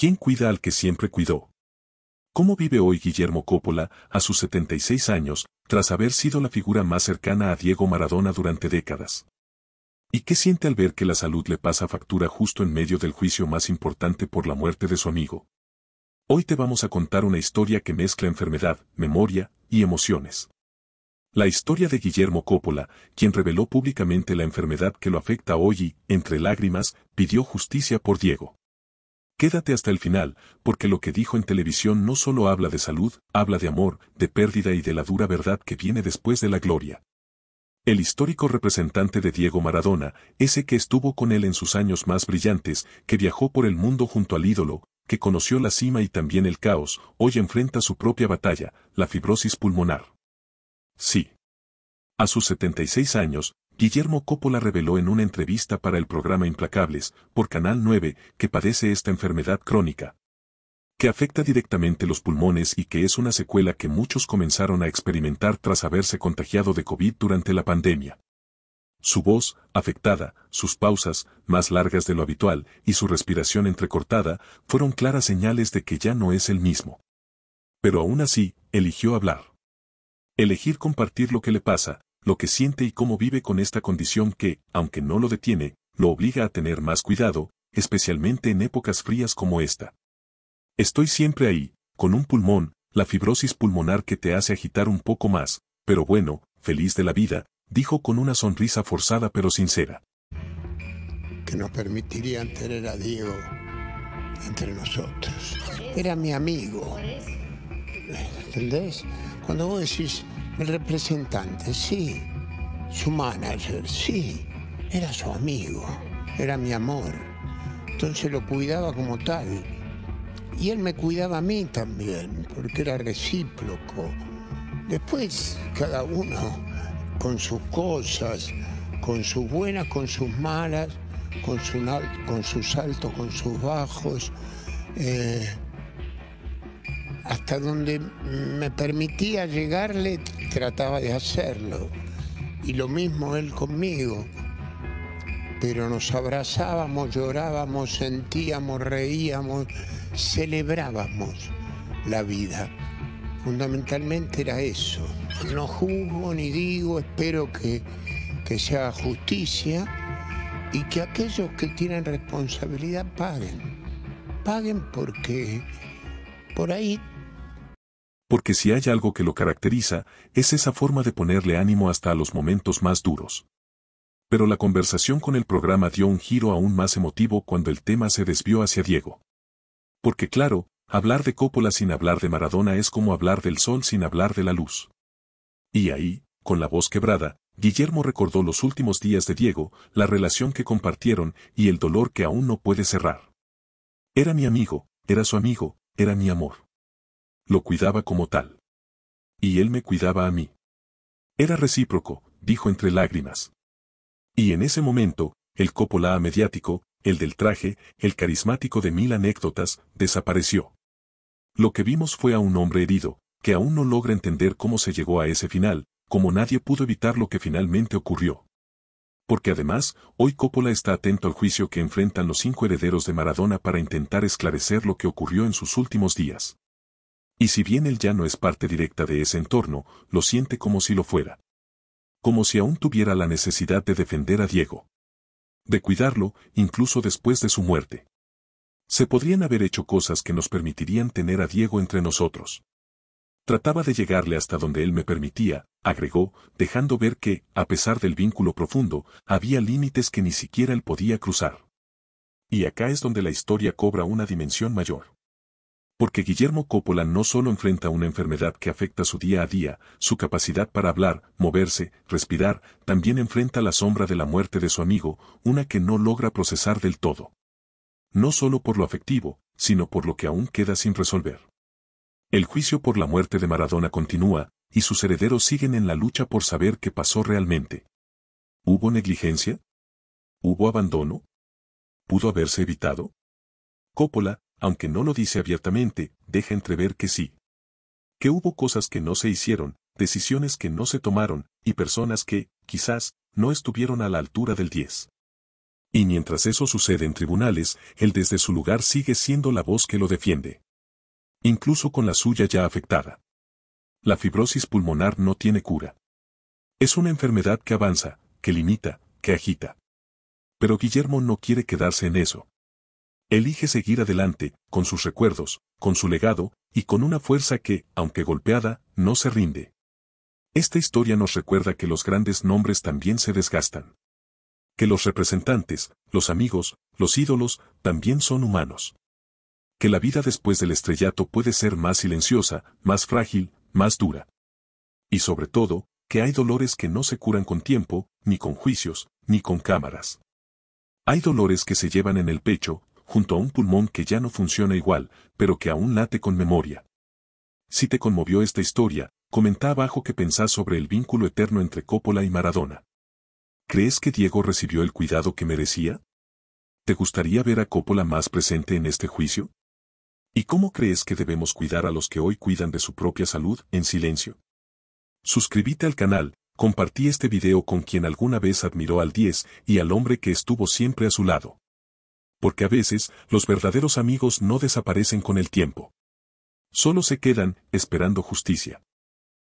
¿Quién cuida al que siempre cuidó? ¿Cómo vive hoy Guillermo Coppola, a sus 76 años, tras haber sido la figura más cercana a Diego Maradona durante décadas? ¿Y qué siente al ver que la salud le pasa factura justo en medio del juicio más importante por la muerte de su amigo? Hoy te vamos a contar una historia que mezcla enfermedad, memoria y emociones. La historia de Guillermo Coppola, quien reveló públicamente la enfermedad que lo afecta hoy y, entre lágrimas, pidió justicia por Diego. Quédate hasta el final, porque lo que dijo en televisión no solo habla de salud, habla de amor, de pérdida y de la dura verdad que viene después de la gloria. El histórico representante de Diego Maradona, ese que estuvo con él en sus años más brillantes, que viajó por el mundo junto al ídolo, que conoció la cima y también el caos, hoy enfrenta su propia batalla, la fibrosis pulmonar. Sí. A sus 76 años, Guillermo Coppola reveló en una entrevista para el programa Implacables, por Canal 9, que padece esta enfermedad crónica, que afecta directamente los pulmones y que es una secuela que muchos comenzaron a experimentar tras haberse contagiado de COVID durante la pandemia. Su voz, afectada, sus pausas, más largas de lo habitual, y su respiración entrecortada, fueron claras señales de que ya no es el mismo. Pero aún así, eligió hablar. Elegir compartir lo que le pasa, lo que siente y cómo vive con esta condición que, aunque no lo detiene, lo obliga a tener más cuidado, especialmente en épocas frías como esta. Estoy siempre ahí, con un pulmón, la fibrosis pulmonar que te hace agitar un poco más, pero bueno, feliz de la vida, dijo con una sonrisa forzada pero sincera. Que nos permitirían tener a Diego entre nosotros. Era mi amigo. ¿Entendés? Cuando vos decís el representante, sí. Su manager, sí. Era su amigo. Era mi amor. Entonces lo cuidaba como tal. Y él me cuidaba a mí también, porque era recíproco. Después, cada uno con sus cosas, con sus buenas, con sus malas, con sus altos, con sus bajos, hasta donde me permitía llegarle, trataba de hacerlo. Y lo mismo él conmigo. Pero nos abrazábamos, llorábamos, sentíamos, reíamos, celebrábamos la vida. Fundamentalmente era eso. No juzgo ni digo, espero que se haga justicia y que aquellos que tienen responsabilidad paguen. Paguen porque por ahí. Porque si hay algo que lo caracteriza, es esa forma de ponerle ánimo hasta a los momentos más duros. Pero la conversación con el programa dio un giro aún más emotivo cuando el tema se desvió hacia Diego. Porque claro, hablar de Coppola sin hablar de Maradona es como hablar del sol sin hablar de la luz. Y ahí, con la voz quebrada, Guillermo recordó los últimos días de Diego, la relación que compartieron y el dolor que aún no puede cerrar. Era mi amigo, era su amigo, era mi amor. Lo cuidaba como tal. Y él me cuidaba a mí. Era recíproco, dijo entre lágrimas. Y en ese momento, el Coppola mediático, el del traje, el carismático de 1000 anécdotas, desapareció. Lo que vimos fue a un hombre herido, que aún no logra entender cómo se llegó a ese final, como nadie pudo evitar lo que finalmente ocurrió. Porque además, hoy Coppola está atento al juicio que enfrentan los 5 herederos de Maradona para intentar esclarecer lo que ocurrió en sus últimos días. Y si bien él ya no es parte directa de ese entorno, lo siente como si lo fuera. Como si aún tuviera la necesidad de defender a Diego. De cuidarlo, incluso después de su muerte. Se podrían haber hecho cosas que nos permitirían tener a Diego entre nosotros. Trataba de llegarle hasta donde él me permitía, agregó, dejando ver que, a pesar del vínculo profundo, había límites que ni siquiera él podía cruzar. Y acá es donde la historia cobra una dimensión mayor. Porque Guillermo Coppola no solo enfrenta una enfermedad que afecta su día a día, su capacidad para hablar, moverse, respirar, también enfrenta la sombra de la muerte de su amigo, una que no logra procesar del todo. No solo por lo afectivo, sino por lo que aún queda sin resolver. El juicio por la muerte de Maradona continúa, y sus herederos siguen en la lucha por saber qué pasó realmente. ¿Hubo negligencia? ¿Hubo abandono? ¿Pudo haberse evitado? Coppola, aunque no lo dice abiertamente, deja entrever que sí. Que hubo cosas que no se hicieron, decisiones que no se tomaron, y personas que, quizás, no estuvieron a la altura del 10. Y mientras eso sucede en tribunales, él desde su lugar sigue siendo la voz que lo defiende. Incluso con la suya ya afectada. La fibrosis pulmonar no tiene cura. Es una enfermedad que avanza, que limita, que agita. Pero Guillermo no quiere quedarse en eso. Elige seguir adelante, con sus recuerdos, con su legado, y con una fuerza que, aunque golpeada, no se rinde. Esta historia nos recuerda que los grandes nombres también se desgastan. Que los representantes, los amigos, los ídolos, también son humanos. Que la vida después del estrellato puede ser más silenciosa, más frágil, más dura. Y sobre todo, que hay dolores que no se curan con tiempo, ni con juicios, ni con cámaras. Hay dolores que se llevan en el pecho, junto a un pulmón que ya no funciona igual, pero que aún late con memoria. Si te conmovió esta historia, comenta abajo qué pensás sobre el vínculo eterno entre Coppola y Maradona. ¿Crees que Diego recibió el cuidado que merecía? ¿Te gustaría ver a Coppola más presente en este juicio? ¿Y cómo crees que debemos cuidar a los que hoy cuidan de su propia salud en silencio? Suscríbete al canal, compartí este video con quien alguna vez admiró al 10 y al hombre que estuvo siempre a su lado. Porque a veces, los verdaderos amigos no desaparecen con el tiempo. Solo se quedan, esperando justicia.